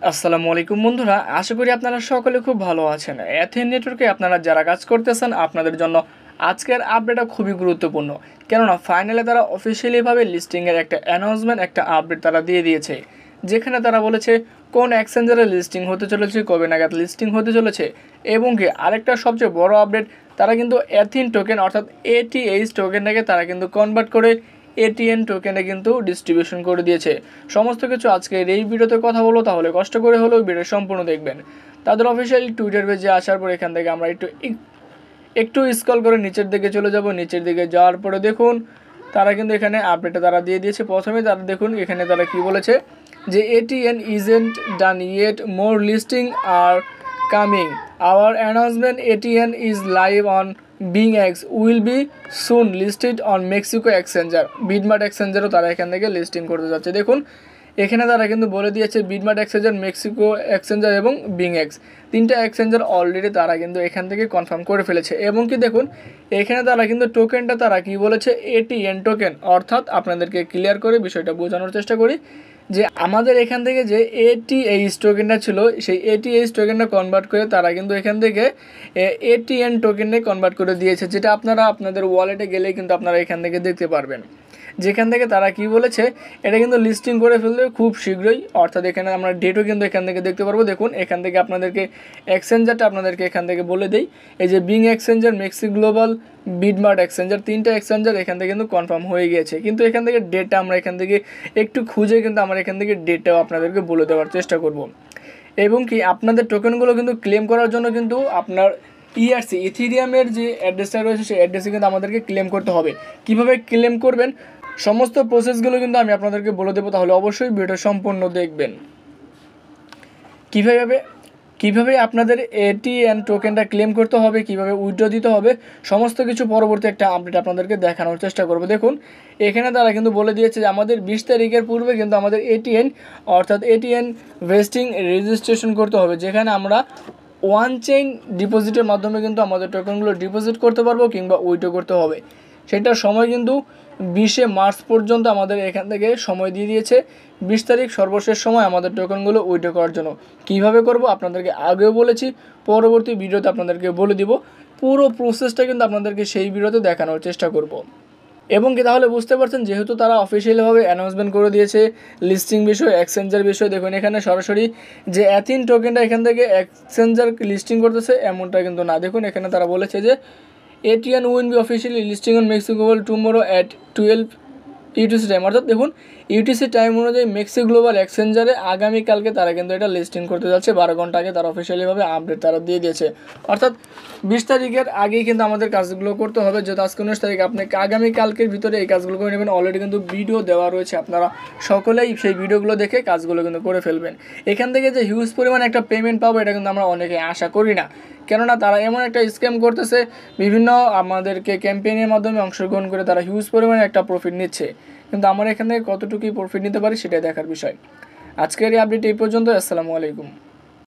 আসসালামু আলাইকুম বন্ধুরা, আশা করি আপনারা সকলে খুব ভালো আছেন। এথেন নেটওয়ার্কে আপনারা যারা কাজ করতেছেন আপনাদের জন্য আজকের আপডেটটা খুবই গুরুত্বপূর্ণ, কেননা ফাইনালে তারা অফিসিয়ালিভাবে লিস্টিংয়ের একটা অ্যানাউন্সমেন্ট, একটা আপডেট তারা দিয়ে দিয়েছে, যেখানে তারা বলেছে কোন এক্সচেঞ্জারে লিস্টিং হতে চলেছে, কবে নাগাদ লিস্টিং হতে চলেছে, এবং কি আরেকটা সবচেয়ে বড় আপডেট, তারা কিন্তু এথিন টোকেন অর্থাৎ এটিএইচ টোকেনটাকে তারা কিন্তু কনভার্ট করে এটিএন টোকেনে কিন্তু ডিস্ট্রিবিউশন করে দিয়েছে। সমস্ত কিছু আজকের এই ভিডিওতে কথা বলবো, তাহলে কষ্ট করে হলেও ভিডিও সম্পূর্ণ দেখবেন। তাদের অফিসিয়াল টুইটার পেজে আসার পর এখান থেকে আমরা একটু স্ক্রল করে নিচের দিকে চলে যাব। নিচের দিকে যাওয়ার পরে দেখুন তারা কিন্তু এখানে আপডেটটা তারা দিয়ে দিয়েছে। প্রথমে তারা দেখুন এখানে তারা কি বলেছে যে ATN isn't done yet, more listing are coming, our announcement ATN is live on BingX will be soon listed on Mexico exchanger. BitMart এক্সচেঞ্জারও তারা এখান থেকে লিস্টিং করতে যাচ্ছে। দেখুন এখানে তারা কিন্তু বলে দিয়েছে বিটমার্ট এক্সচেঞ্জার, মেক্সিকো এক্সচেঞ্জার এবং BingX তিনটা এক্সচেঞ্জার অলরেডি তারা কিন্তু এখান থেকে কনফার্ম করে ফেলেছে। এবং কি দেখুন এখানে তারা কিন্তু টোকেনটা তারা কি বলেছে, এটিএন টোকেন। অর্থাৎ আপনাদেরকে ক্লিয়ার করে বিষয়টা বোঝানোর চেষ্টা করি যে আমাদের এখান থেকে যে এটিএইচ টোকেনটা ছিল, সেই এটিএইচ টোকেনটা কনভার্ট করে তারা কিন্তু এখান থেকে এটিএন টোকেনে কনভার্ট করে দিয়েছে, যেটা আপনারা আপনাদের ওয়ালেটে গেলেই কিন্তু আপনারা এখান থেকে দেখতে পারবেন। যেখান থেকে তারা কি বলেছে এটা কিন্তু লিস্টিং করে ফেলবে খুব শীঘ্রই, অর্থাৎ এখানে আমরা ডেটও কিন্তু এখান থেকে দেখতে পারবো। দেখুন এখান থেকে আপনাদেরকে এক্সচেঞ্জারটা আপনাদেরকে এখান থেকে বলে দেই, এই যে বিং এক্সচেঞ্জার, মেক্সি গ্লোবাল, বিটমার্ট এক্সচেঞ্জার, তিনটা এক্সচেঞ্জার এখান থেকে কিন্তু কনফার্ম হয়ে গিয়েছে। কিন্তু এখান থেকে ডেটটা আমরা এখান থেকে একটু খুঁজে কিন্তু আমরা এখান থেকে ডেটটাও আপনাদেরকে বলে দেওয়ার চেষ্টা করব। এবং কি আপনাদের টোকেনগুলো কিন্তু ক্লেম করার জন্য কিন্তু আপনার ইআরসি ইথিরিয়ামের যে অ্যাড্রেসটা রয়েছে সেই অ্যাড্রেসে কিন্তু আমাদেরকে ক্লেম করতে হবে। কিভাবে ক্লেম করবেন সমস্ত প্রসেসগুলো কিন্তু আমি আপনাদেরকে বলে দেবো, তাহলে অবশ্যই ভিডিও সম্পূর্ণ দেখবেন। কিভাবে আপনাদের এটিএন টোকেনটা ক্লেম করতে হবে, কিভাবে উইথড্র দিতে হবে, সমস্ত কিছু পরবর্তী একটা আপডেট আপনাদেরকে দেখানোর চেষ্টা করব। দেখুন এখানে তারা কিন্তু বলে দিয়েছে যে আমাদের 20 তারিখের পূর্বে কিন্তু আমাদের এটিএন অর্থাৎ এটিএন ভেস্টিং রেজিস্ট্রেশন করতে হবে, যেখানে আমরা ওয়ান চেইন ডিপোজিটের মাধ্যমে কিন্তু আমাদের টোকেনগুলো ডিপোজিট করতে পারবো কিংবা উইথড্র করতে হবে। সেটার সময় কিন্তু 20শে মার্চ পর্যন্ত আমাদের এখান থেকে সময় দিয়ে দিয়েছে। 20 তারিখ সর্বশেষ সময় আমাদের টোকেনগুলো উইথড্র করার জন্য। কীভাবে করব আপনাদেরকে আগেও বলেছি, পরবর্তী ভিডিওতে আপনাদেরকে বলে দিব। পুরো প্রসেসটা কিন্তু আপনাদেরকে সেই ভিডিওতে দেখানোর চেষ্টা করব। এবং কি তাহলে বুঝতে পারছেন, যেহেতু তারা অফিসিয়ালিভাবে অ্যানাউন্সমেন্ট করে দিয়েছে লিস্টিং বিষয়, এক্সচেঞ্জার বিষয়, দেখুন এখানে সরাসরি যে অ্যাথিন টোকেনটা এখান থেকে এক্সচেঞ্জার লিস্টিং করতেছে এমনটা কিন্তু না। দেখুন এখানে তারা বলেছে যে ATN will be officially listing on maxi global tomorrow at 12 UTC time. অর্থাৎ দেখুন ইউটিসি টাইম অনুযায়ী মেক্সি গ্লোবাল এক্সচেঞ্জারে আগামীকালকে তারা কিন্তু এটা লিস্টিং করতে যাচ্ছে। 12 ঘন্টা আগে তারা অফিসিয়ালিভাবে আপডেট তারা দিয়ে দিয়েছে। অর্থাৎ 20 তারিখের আগেই কিন্তু আমাদের কাজগুলো করতে হবে, যেহেতু আজকে 19 তারিখ, আপনি আগামীকালকের ভিতরে এই কাজগুলো করে নেবেন। অলরেডি কিন্তু ভিডিও দেওয়া রয়েছে, আপনারা সকলেই সেই ভিডিওগুলো দেখে কাজগুলো কিন্তু করে ফেলবেন। এখান থেকে যে হিউজ পরিমাণ একটা পেমেন্ট পাবো এটা কিন্তু আমরা অনেকে আশা করি না, কেননা তারা এমন একটা স্ক্যাম করতেছে, বিভিন্ন আমাদেরকে ক্যাম্পেইনের মাধ্যমে অংশগ্রহণ করে তারা হিউজ পরিমাণে একটা প্রফিট নিচ্ছে। কিন্তু আমরা এখান থেকে কতটুকুই প্রফিট নিতে পারি সেটাই দেখার বিষয়। আজকের এই আপডেট এই পর্যন্ত। আসসালামু আলাইকুম।